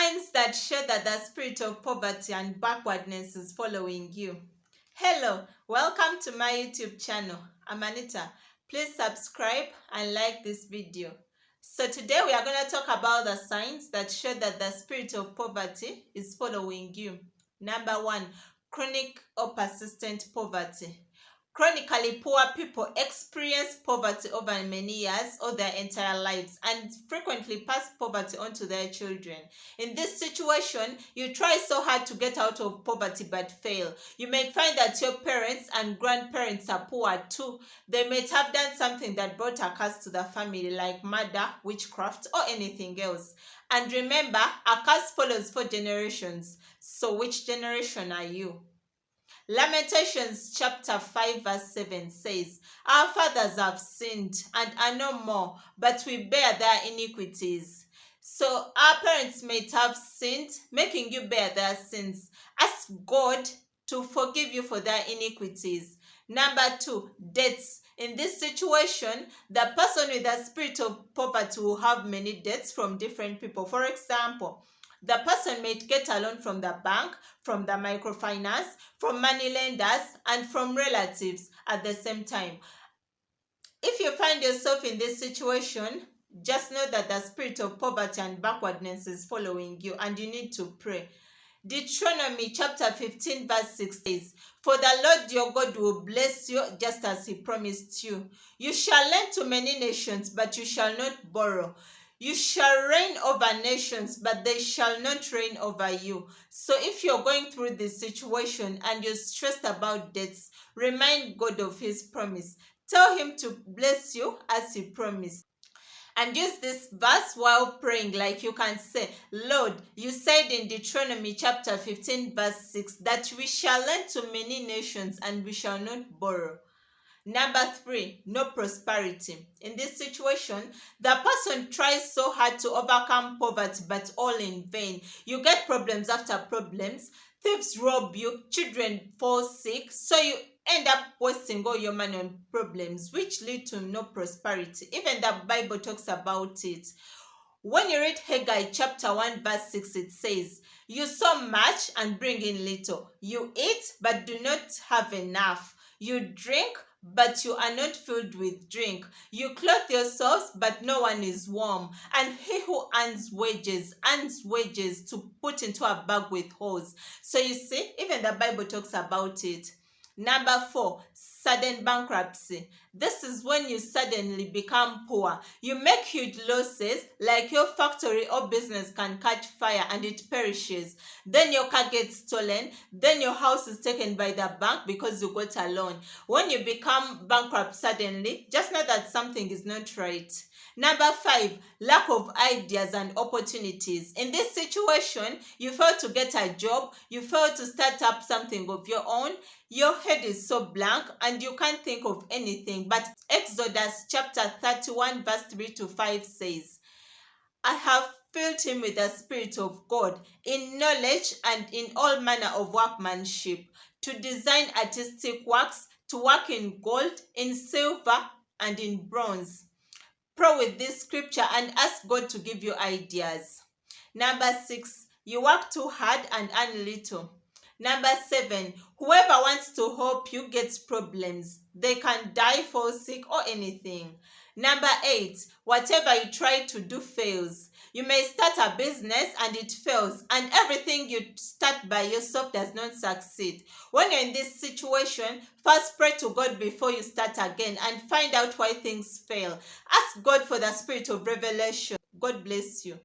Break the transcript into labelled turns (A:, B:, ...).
A: Signs that show that the spirit of poverty and backwardness is following you. Hello, welcome to my YouTube channel. I'm Anita. Please subscribe and like this video. So today we are going to talk about the signs that show that the spirit of poverty is following you. Number 1, chronic or persistent poverty. Chronically poor people experience poverty over many years or their entire lives and frequently pass poverty on to their children. In this situation, you try so hard to get out of poverty but fail. You may find that your parents and grandparents are poor too. They may have done something that brought a curse to the family, like murder, witchcraft, or anything else. And remember, a curse follows for generations. So which generation are you? Lamentations chapter 5 verse 7 says, "Our fathers have sinned and are no more, but we bear their iniquities." So our parents may have sinned, making you bear their sins. Ask God to forgive you for their iniquities. Number 2, debts. In this situation, the person with the spirit of poverty will have many debts from different people. For example, the person may get a loan from the bank, from the microfinance, from money lenders, and from relatives at the same time. If you find yourself in this situation, just know that the spirit of poverty and backwardness is following you and you need to pray. Deuteronomy chapter 15 verse 6 says, "For the Lord your God will bless you just as he promised you. You shall lend to many nations, but you shall not borrow. You shall reign over nations, but they shall not reign over you." So if you're going through this situation and you're stressed about debts, remind God of his promise. Tell him to bless you as he promised. And use this verse while praying, like you can say, "Lord, you said in Deuteronomy chapter 15 verse 6 that we shall lend to many nations and we shall not borrow." Number 3, no prosperity. In this situation, the person tries so hard to overcome poverty, but all in vain. You get problems after problems. Thieves rob you, children fall sick, so you end up wasting all your money on problems, which lead to no prosperity. Even the Bible talks about it. When you read Haggai chapter 1 verse 6, it says, "You sow much and bring in little. You eat but do not have enough. You drink but you are not filled with drink. You clothe yourselves, but no one is warm. And he who earns wages to put into a bag with holes." So you see, even the Bible talks about it. Number 4, sudden bankruptcy. This is when you suddenly become poor. You make huge losses, like your factory or business can catch fire and it perishes. Then your car gets stolen. Then your house is taken by the bank because you got a loan. When you become bankrupt suddenly, just know that something is not right. Number 5, lack of ideas and opportunities. In this situation, you fail to get a job, you fail to start up something of your own, your head is so blank and you can't think of anything. But Exodus chapter 31 verse 3 to 5 says, "I have filled him with the Spirit of God, in knowledge and in all manner of workmanship, to design artistic works, to work in gold, in silver, and in bronze." Pray with this scripture and ask God to give you ideas. Number 6, you work too hard and earn little. Number 7, whoever wants to help you gets problems. They can die, fall sick, or anything. Number 8, whatever you try to do fails. You may start a business and it fails, and everything you start by yourself does not succeed. When you're in this situation, first pray to God before you start again and find out why things fail. Ask God for the spirit of revelation. God bless you.